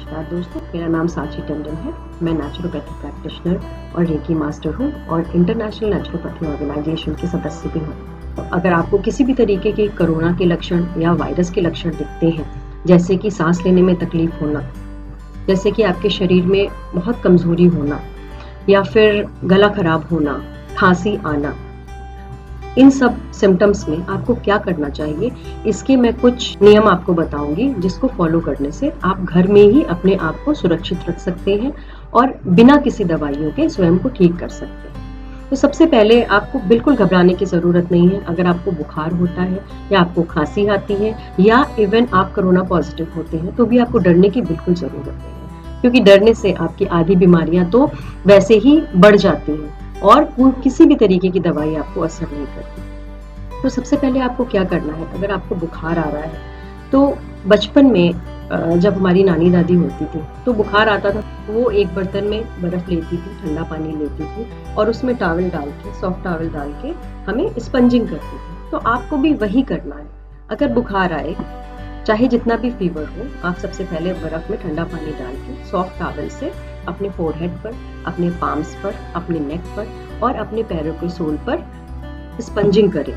नमस्कार दोस्तों, मेरा नाम साची टंडन है। मैं नेचुरोपैथिक प्रैक्टिशनर और रेकी मास्टर हूँ और इंटरनेशनल नेचुरोपैथी ऑर्गेनाइजेशन की सदस्य भी हूँ। अगर आपको किसी भी तरीके के कोरोना के लक्षण या वायरस के लक्षण दिखते हैं, जैसे कि सांस लेने में तकलीफ होना, जैसे कि आपके शरीर में बहुत कमजोरी होना या फिर गला खराब होना, खांसी आना, इन सब सिम्टम्स में आपको क्या करना चाहिए, इसके मैं कुछ नियम आपको बताऊंगी जिसको फॉलो करने से आप घर में ही अपने आप को सुरक्षित रख सकते हैं और बिना किसी दवाइयों के स्वयं को ठीक कर सकते हैं। तो सबसे पहले आपको बिल्कुल घबराने की ज़रूरत नहीं है। अगर आपको बुखार होता है या आपको खांसी आती है या इवन आप कोरोना पॉजिटिव होते हैं तो भी आपको डरने की बिल्कुल ज़रूरत नहीं है, क्योंकि डरने से आपकी आधी बीमारियां तो वैसे ही बढ़ जाती हैं और किसी भी तरीके की दवाई आपको असर नहीं करती। तो सबसे पहले आपको क्या करना है, अगर आपको बुखार आ रहा है तो बचपन में जब हमारी नानी दादी होती थी तो बुखार आता था, वो एक बर्तन में बर्फ लेती थी, ठंडा पानी लेती थी और उसमें टॉवल डाल के, सॉफ्ट टॉवल डाल के हमें स्पंजिंग करती थी। तो आपको भी वही करना है। अगर बुखार आए, चाहे जितना भी फीवर हो, आप सबसे पहले बर्फ में ठंडा पानी डाल के सॉफ्ट टॉवल से अपने फोरहेड पर, अपने पाम्स पर, अपने नेक पर और अपने पैरों के सोल पर स्पंजिंग करें।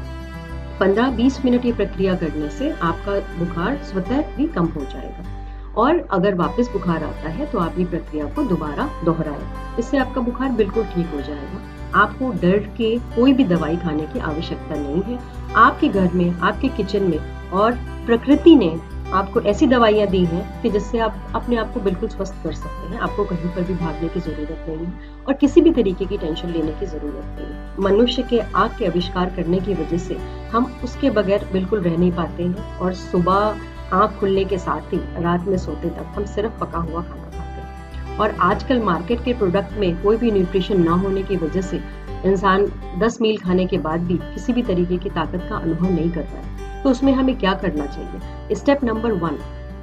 15-20 मिनट ये प्रक्रिया करने से आपका बुखार स्वतः ही कम हो जाएगा। और अगर वापस बुखार आता है तो आप ये प्रक्रिया को दोबारा दोहराएं। इससे आपका बुखार बिल्कुल ठीक हो जाएगा। आपको डर के कोई भी दवाई खाने की आवश्यकता नहीं है। आपके घर में, आपके किचन में और प्रकृति ने आपको ऐसी दवाइयां दी हैं कि जिससे आप अपने आप को बिल्कुल स्वस्थ कर सकते हैं। आपको कहीं पर भी भागने की जरूरत नहीं है और किसी भी तरीके की टेंशन लेने की जरूरत नहीं है। मनुष्य के आँख के आविष्कार करने की वजह से हम उसके बगैर बिल्कुल रह नहीं पाते हैं और सुबह आँख खुलने के साथ ही रात में सोते तक हम सिर्फ पका हुआ खाना खाते हैं। और आजकल मार्केट के प्रोडक्ट में कोई भी न्यूट्रिशन ना होने की वजह से इंसान 10 मील खाने के बाद भी किसी भी तरीके की ताकत का अनुभव नहीं कर रहा है। तो उसमें हमें क्या करना चाहिए? स्टेप नंबर 1,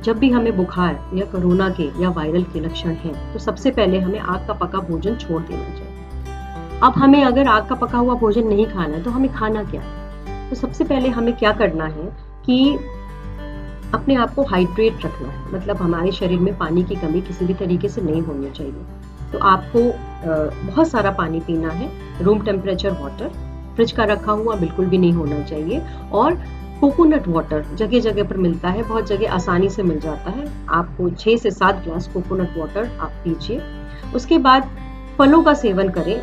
जब भी हमें बुखार या कोरोना के या वायरल के लक्षण हैं तो सबसे पहले हमें आग का पका भोजन छोड़ देना चाहिए। अब हमें अगर आग का पका हुआ भोजन नहीं खाना है तो हमें खाना क्या है? तो सबसे पहले हमें क्या करना है कि अपने आप को हाइड्रेट रखना है। मतलब हमारे शरीर में पानी की कमी किसी भी तरीके से नहीं होनी चाहिए। तो आपको बहुत सारा पानी पीना है। रूम टेम्परेचर वाटर, फ्रिज का रखा हुआ बिल्कुल भी नहीं होना चाहिए। और कोकोनट वाटर जगह जगह पर मिलता है, बहुत जगह आसानी से मिल जाता है। आपको 6 से 7 ग्लास कोकोनट वाटर आप पीजिए। उसके बाद फलों का सेवन करें।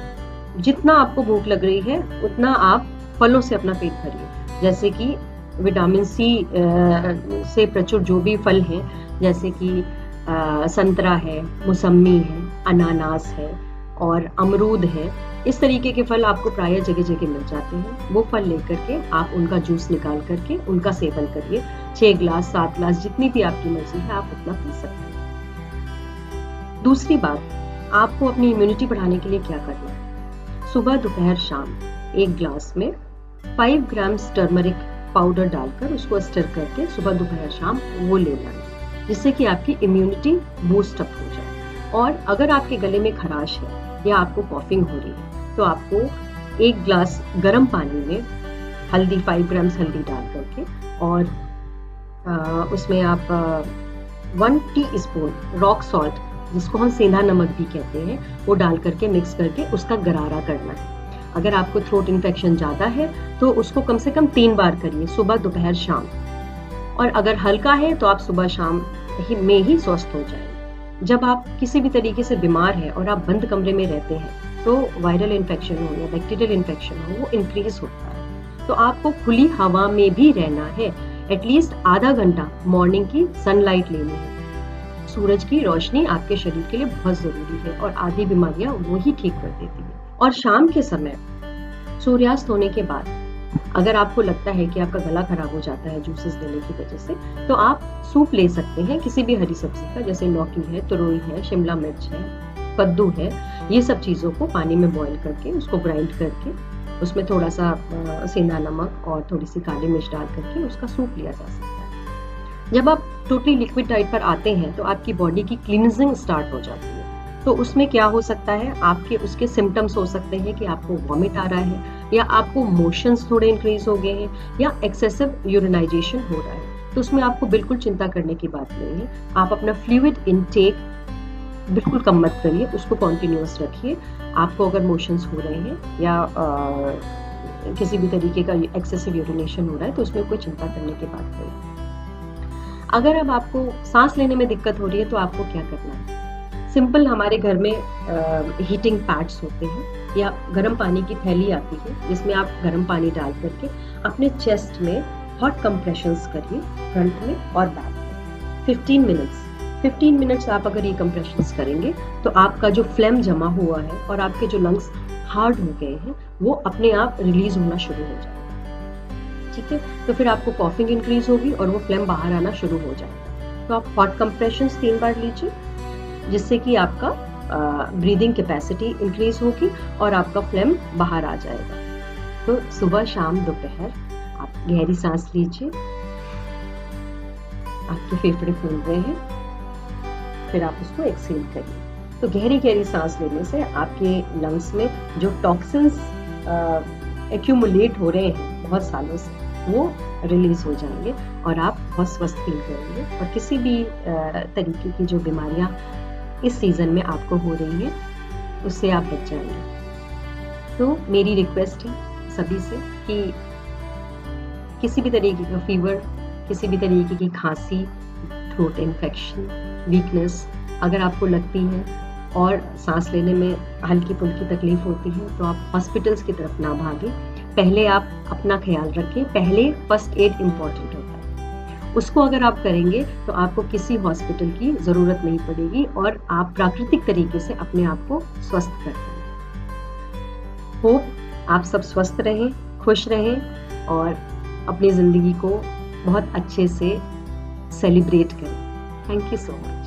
जितना आपको भूख लग रही है उतना आप फलों से अपना पेट भरिए। जैसे कि विटामिन सी से प्रचुर जो भी फल हैं, जैसे कि संतरा है, मौसम्मी है, अनानास है और अमरूद है। इस तरीके के फल आपको प्रायः जगह जगह मिल जाते हैं। वो फल लेकर के आप उनका जूस निकाल करके उनका सेवन करिए। 6 ग्लास, 7 ग्लास, जितनी भी आपकी मर्जी है आप उतना पी सकते हैं। दूसरी बात, आपको अपनी इम्यूनिटी बढ़ाने के लिए क्या करना है? सुबह, दोपहर, शाम 1 ग्लास में 5 ग्राम टर्मरिक पाउडर डालकर उसको स्टर करके सुबह, दोपहर, शाम वो लेना है, जिससे कि आपकी इम्यूनिटी बूस्ट अप हो जाए। और अगर आपके गले में खराश है या आपको कॉफिंग हो रही है तो आपको 1 ग्लास गर्म पानी में हल्दी, 5 ग्राम हल्दी डाल करके और उसमें आप 1 टीस्पून रॉक सॉल्ट, जिसको हम सेंधा नमक भी कहते हैं, वो डाल करके मिक्स करके उसका गरारा करना है। अगर आपको थ्रोट इन्फेक्शन ज़्यादा है तो उसको कम से कम 3 बार करिए, सुबह, दोपहर, शाम। और अगर हल्का है तो आप सुबह शाम में ही स्वस्थ हो जाएंगे। जब आप किसी भी तरीके से बीमार हैं और आप बंद कमरे में रहते हैं तो वायरल इन्फेक्शन हो या बैक्टीरियल इन्फेक्शन हो, वो इंक्रीज होता है। तो आपको खुली हवा में भी रहना है। एटलीस्ट आधा घंटा मॉर्निंग की सनलाइट लेनी है। सूरज की रोशनी आपके शरीर के लिए बहुत जरूरी है और आधी बीमारियां वो ही ठीक कर देती है। और शाम के समय सूर्यास्त होने के बाद अगर आपको लगता है कि आपका गला खराब हो जाता है जूसेस लेने की वजह से, तो आप सूप ले सकते हैं किसी भी हरी सब्जी का, जैसे लौकी है, तुरई है, शिमला मिर्च है, कद्दू है। ये सब चीज़ों को पानी में बॉईल करके उसको ग्राइंड करके उसमें थोड़ा सा सेंधा नमक और थोड़ी सी काली मिर्च डाल करके उसका सूप लिया जा सकता है। जब आप टोटली लिक्विड डाइट पर आते हैं तो आपकी बॉडी की क्लींजिंग स्टार्ट हो जाती है। तो उसमें क्या हो सकता है, आपके उसके सिम्टम्स हो सकते हैं कि आपको वॉमिट आ रहा है या आपको मोशंस थोड़े इंक्रीज हो गए हैं या एक्सेसिव यूरिनाइजेशन हो रहा है, तो उसमें आपको बिल्कुल चिंता करने की बात नहीं है। आप अपना फ्लूइड इनटेक बिल्कुल कम मत करिए, उसको कॉन्टिन्यूस रखिए। आपको अगर मोशंस हो रहे हैं या किसी भी तरीके का एक्सेसिव यूरिनेशन हो रहा है तो उसमें कोई चिंता करने की बात नहीं। अगर अब आपको सांस लेने में दिक्कत हो रही है तो आपको क्या करना है? सिंपल, हमारे घर में हीटिंग पैड्स होते हैं या गर्म पानी की थैली आती है जिसमें आप गर्म पानी डाल करके अपने चेस्ट में हॉट कंप्रेशंस करिए, फ्रंट में और बैक में 15 मिनट्स आप अगर ये कंप्रेशंस करेंगे तो आपका जो फ्लेम जमा हुआ है और आपके जो लंग्स हार्ड हो गए हैं वो अपने आप रिलीज होना शुरू हो जाएगा। ठीक है, तो फिर आपको कॉफिंग इंक्रीज होगी और वो फ्लेम बाहर आना शुरू हो जाएगा। तो आप हॉट कंप्रेशंस 3 बार लीजिए जिससे कि आपका ब्रीदिंग कैपेसिटी इंक्रीज होगी और आपका फ्लेम बाहर आ जाएगा। तो सुबह शाम दोपहर आप गहरी सांस लीजिए, आपके फेफड़े फूल रहे हैं, फिर आप उसको एक्सहेल करिए। तो गहरी गहरी सांस लेने से आपके लंग्स में जो टॉक्सिन्स एक्यूमुलेट हो रहे हैं बहुत सालों से वो रिलीज हो जाएंगे और आप बहुत स्वस्थ फील करेंगे और किसी भी तरीके की जो बीमारियां इस सीजन में आपको हो रही हैं उससे आप बच जाएंगे। तो मेरी रिक्वेस्ट है सभी से कि किसी भी तरीके का फीवर, किसी भी तरीके की खांसी, थ्रोट इन्फेक्शन, वीकनेस अगर आपको लगती है और सांस लेने में हल्की फुल्की तकलीफ होती है तो आप हॉस्पिटल्स की तरफ ना भागें। पहले आप अपना ख्याल रखें, पहले फर्स्ट एड इम्पॉर्टेंट होता है, उसको अगर आप करेंगे तो आपको किसी हॉस्पिटल की ज़रूरत नहीं पड़ेगी और आप प्राकृतिक तरीके से अपने आप को स्वस्थ कर पाएंगे। होप आप सब स्वस्थ रहें, खुश रहें और अपनी ज़िंदगी को बहुत अच्छे से सेलिब्रेट करें। Thank you so much.